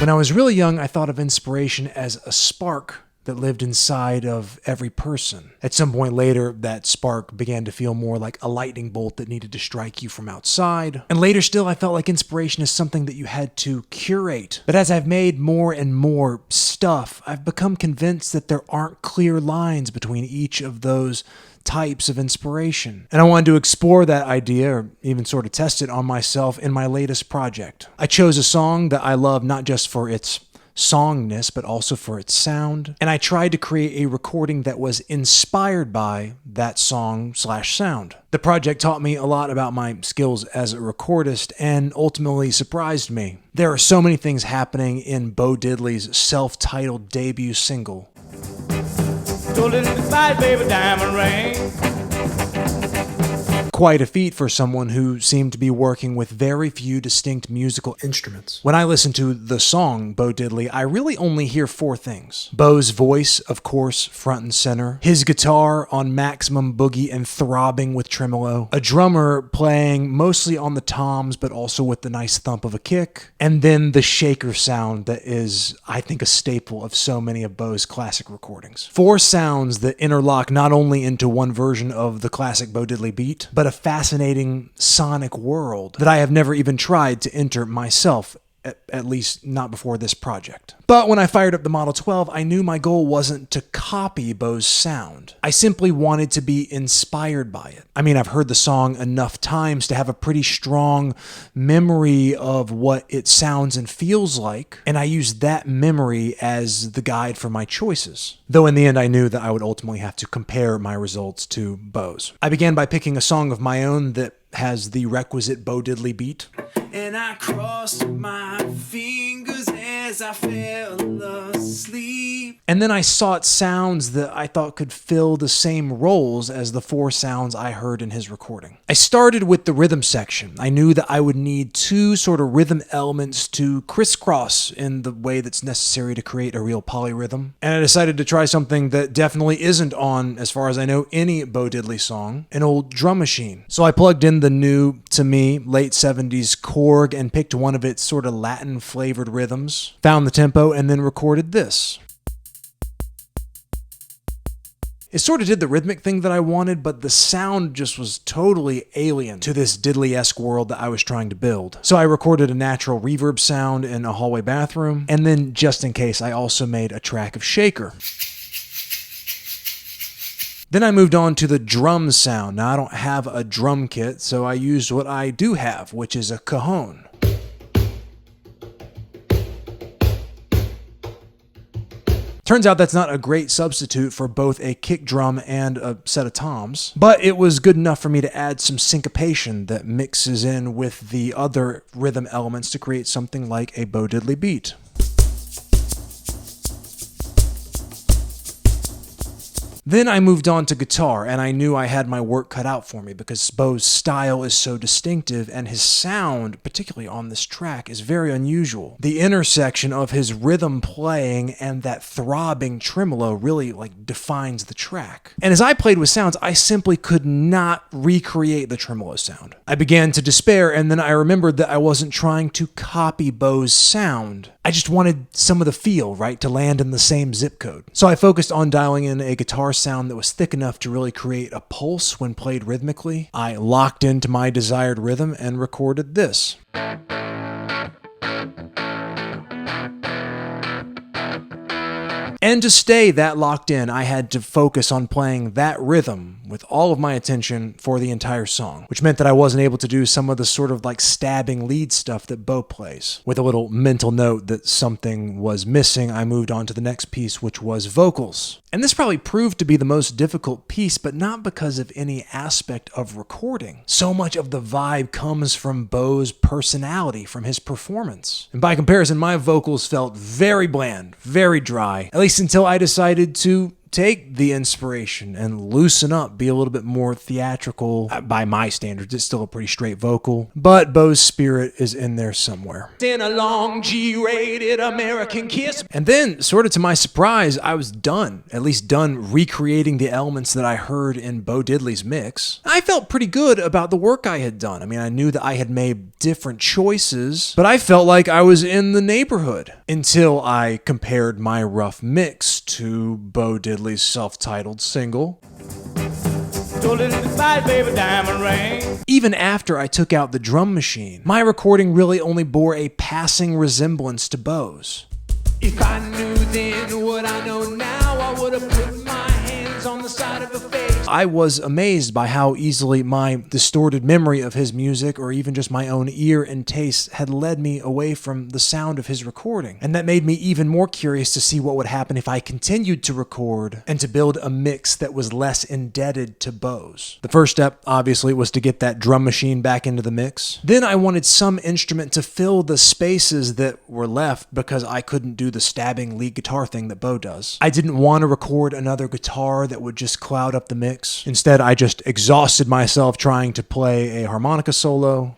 When I was really young, I thought of inspiration as a spark that lived inside of every person. At some point later, that spark began to feel more like a lightning bolt that needed to strike you from outside. And later still, I felt like inspiration is something that you had to curate. But as I've made more and more stuff, I've become convinced that there aren't clear lines between each of those types of inspiration. And I wanted to explore that idea, or even sort of test it on myself in my latest project. I chose a song that I love not just for its songness, but also for its sound. And I tried to create a recording that was inspired by that song/sound. The project taught me a lot about my skills as a recordist and ultimately surprised me. There are so many things happening in Bo Diddley's self-titled debut single. Baby, diamond ring. Quite a feat for someone who seemed to be working with very few distinct musical instruments. When I listen to the song Bo Diddley, I really only hear four things. Bo's voice, of course, front and center. His guitar on maximum boogie and throbbing with tremolo. A drummer playing mostly on the toms, but also with the nice thump of a kick. And then the shaker sound that is, I think, a staple of so many of Bo's classic recordings. Four sounds that interlock not only into one version of the classic Bo Diddley beat, but a fascinating sonic world that I have never even tried to enter myself, at least not before this project. But when I fired up the Model 12, I knew my goal wasn't to copy Bo's sound. I simply wanted to be inspired by it. I mean, I've heard the song enough times to have a pretty strong memory of what it sounds and feels like, and I used that memory as the guide for my choices. Though in the end, I knew that I would ultimately have to compare my results to Bo's. I began by picking a song of my own that has the requisite Bo Diddley beat. And I crossed my fingers as I fell asleep. And then I sought sounds that I thought could fill the same roles as the four sounds I heard in his recording. I started with the rhythm section. I knew that I would need two sort of rhythm elements to crisscross in the way that's necessary to create a real polyrhythm. And I decided to try something that definitely isn't on, as far as I know, any Bo Diddley song, an old drum machine. So I plugged in the new, to me, late 70s Korg and picked one of its sort of Latin-flavored rhythms, found the tempo, and then recorded this. It sort of did the rhythmic thing that I wanted, but the sound just was totally alien to this Diddley-esque world that I was trying to build. So I recorded a natural reverb sound in a hallway bathroom, and then, just in case, I also made a track of shaker. Then I moved on to the drum sound. Now, I don't have a drum kit, so I used what I do have, which is a cajon. Turns out that's not a great substitute for both a kick drum and a set of toms, but it was good enough for me to add some syncopation that mixes in with the other rhythm elements to create something like a Bo Diddley beat. Then I moved on to guitar, and I knew I had my work cut out for me because Bo's style is so distinctive and his sound, particularly on this track, is very unusual. The intersection of his rhythm playing and that throbbing tremolo really defines the track. And as I played with sounds, I simply could not recreate the tremolo sound. I began to despair, and then I remembered that I wasn't trying to copy Bo's sound. I just wanted some of the feel, right, to land in the same zip code. So I focused on dialing in a guitar sound that was thick enough to really create a pulse when played rhythmically. I locked into my desired rhythm and recorded this. And to stay that locked in, I had to focus on playing that rhythm with all of my attention for the entire song, which meant that I wasn't able to do some of the sort of stabbing lead stuff that Bo plays. With a little mental note that something was missing, I moved on to the next piece, which was vocals. And this probably proved to be the most difficult piece, but not because of any aspect of recording. So much of the vibe comes from Bo's personality, from his performance. And by comparison, my vocals felt very bland, very dry, at least until I decided to take the inspiration and loosen up, be a little bit more theatrical. By my standards, it's still a pretty straight vocal, but Bo's spirit is in there somewhere. In a long G-rated American kiss. And then, sort of to my surprise, I was done, at least done recreating the elements that I heard in Bo Diddley's mix. I felt pretty good about the work I had done. I mean, I knew that I had made different choices, but I felt like I was in the neighborhood until I compared my rough mix to Bo Diddley's self-titled single. Even after I took out the drum machine, my recording really only bore a passing resemblance to Bo's. If I knew then what I know now, I would have put my hands on the side of a face. I was amazed by how easily my distorted memory of his music, or even just my own ear and taste, had led me away from the sound of his recording. And that made me even more curious to see what would happen if I continued to record and to build a mix that was less indebted to Bo's. The first step, obviously, was to get that drum machine back into the mix. Then I wanted some instrument to fill the spaces that were left because I couldn't do the stabbing lead guitar thing that Bo does. I didn't want to record another guitar that would just cloud up the mix. Instead, I just exhausted myself trying to play a harmonica solo.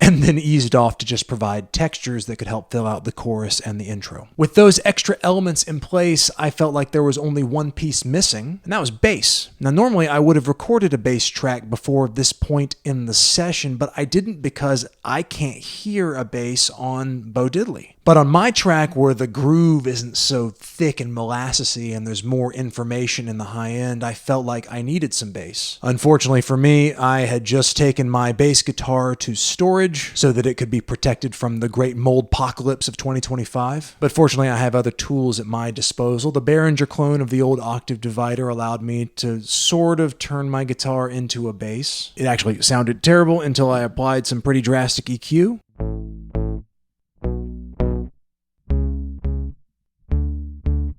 And then eased off to just provide textures that could help fill out the chorus and the intro. With those extra elements in place, I felt like there was only one piece missing, and that was bass. Now, normally I would have recorded a bass track before this point in the session, but I didn't because I can't hear a bass on Bo Diddley. But on my track, where the groove isn't so thick and molassesy and there's more information in the high end, I felt like I needed some bass. Unfortunately for me, I had just taken my bass guitar to storage so that it could be protected from the great mold-pocalypse of 2025. But fortunately, I have other tools at my disposal. The Behringer clone of the old octave divider allowed me to sort of turn my guitar into a bass. It actually sounded terrible until I applied some pretty drastic EQ.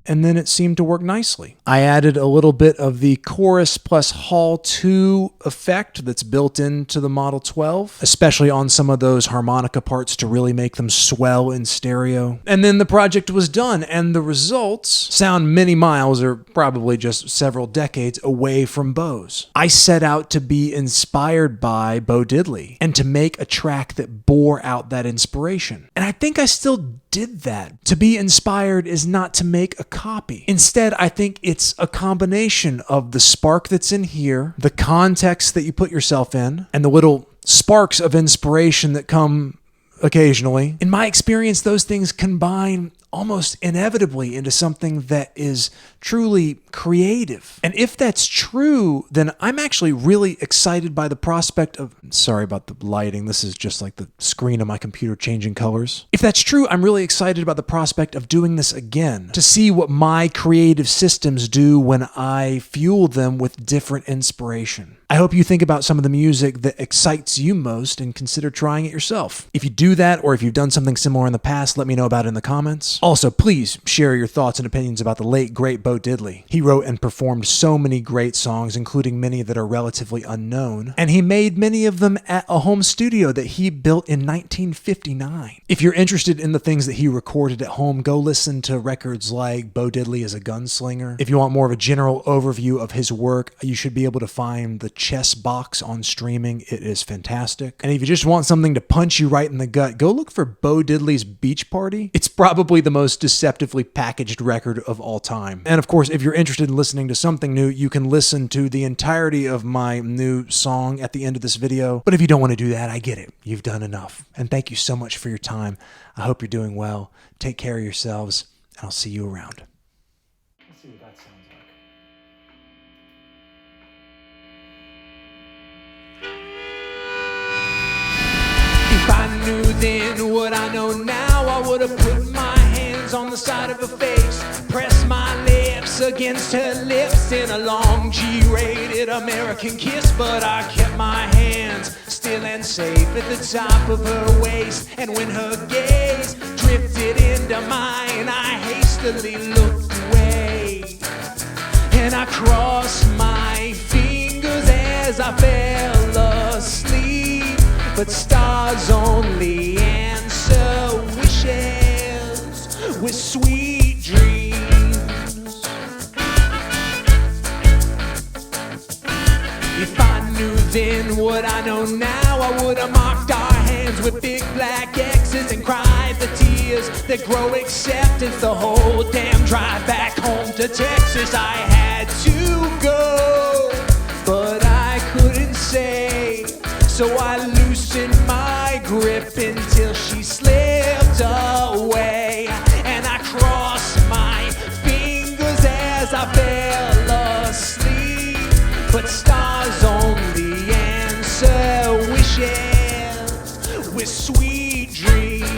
And then it seemed to work nicely. I added a little bit of the chorus plus Hall 2 effect that's built into the Model 12, especially on some of those harmonica parts to really make them swell in stereo. And then the project was done, and the results sound many miles, or probably just several decades, away from Bo's. I set out to be inspired by Bo Diddley and to make a track that bore out that inspiration. And I think I still did that. To be inspired is not to make a copy. Instead, I think it's a combination of the spark that's in here, the context that you put yourself in, and the little sparks of inspiration that come occasionally. In my experience, those things combine almost inevitably into something that is truly creative. And if that's true, then I'm actually really excited by the prospect of... Sorry about the lighting. This is just like the screen of my computer changing colors. If that's true, I'm really excited about the prospect of doing this again, to see what my creative systems do when I fuel them with different inspiration. I hope you think about some of the music that excites you most and consider trying it yourself. If you do that, or if you've done something similar in the past, let me know about it in the comments. Also, please share your thoughts and opinions about the late, great Bo Diddley. He wrote and performed so many great songs, including many that are relatively unknown, and he made many of them at a home studio that he built in 1959. If you're interested in the things that he recorded at home, go listen to records like Bo Diddley is a Gunslinger. If you want more of a general overview of his work, you should be able to find the Chess Box on streaming. It is fantastic. And if you just want something to punch you right in the gut, go look for Bo Diddley's Beach Party. It's probably the most deceptively packaged record of all time. And of course, if you're interested in listening to something new, you can listen to the entirety of my new song at the end of this video. But if you don't want to do that, I get it. You've done enough. And thank you so much for your time. I hope you're doing well. Take care of yourselves, and I'll see you around. Let's see what that sounds like. If I knew then what I know now, I would have put my hands on the side of her face, pressed my lips against her lips in a long G-rated American kiss. But I kept my hands still and safe at the top of her waist, and when her gaze drifted into mine, I hastily looked away, and I crossed my fingers as I fell asleep. But stars only answer with sweet dreams. If I knew then what I know now, I would have marked our hands with big black X's and cried the tears that grow acceptance. The whole damn drive back home to Texas, I had to go, but I couldn't say. So I loosened my grip until she slipped away, and I crossed my fingers as I fell asleep. But stars only answer wishes with sweet dreams.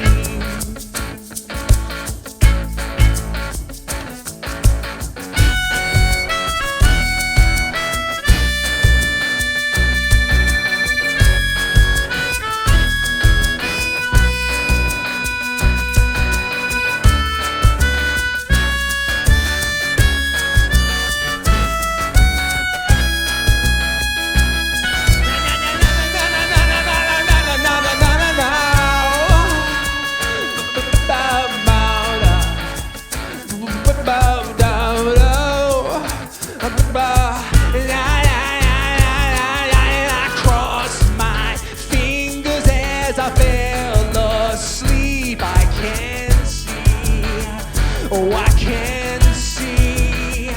Oh, I can see,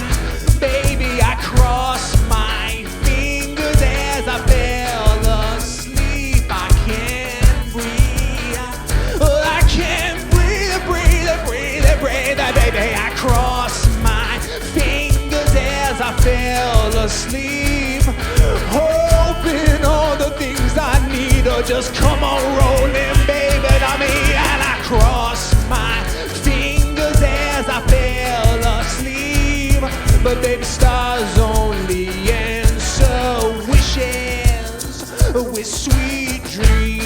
baby, I crossed my fingers as I fell asleep. I can't breathe, oh, I can't breathe, baby, I crossed my fingers as I fell asleep, hoping all the things I need are just come on rolling, baby, to me, and I crossed my fingers as I fell asleep. But baby, stars only answer wishes with sweet dreams.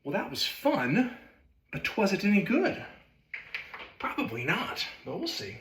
Well, that was fun, but was it any good? Probably not, but we'll see.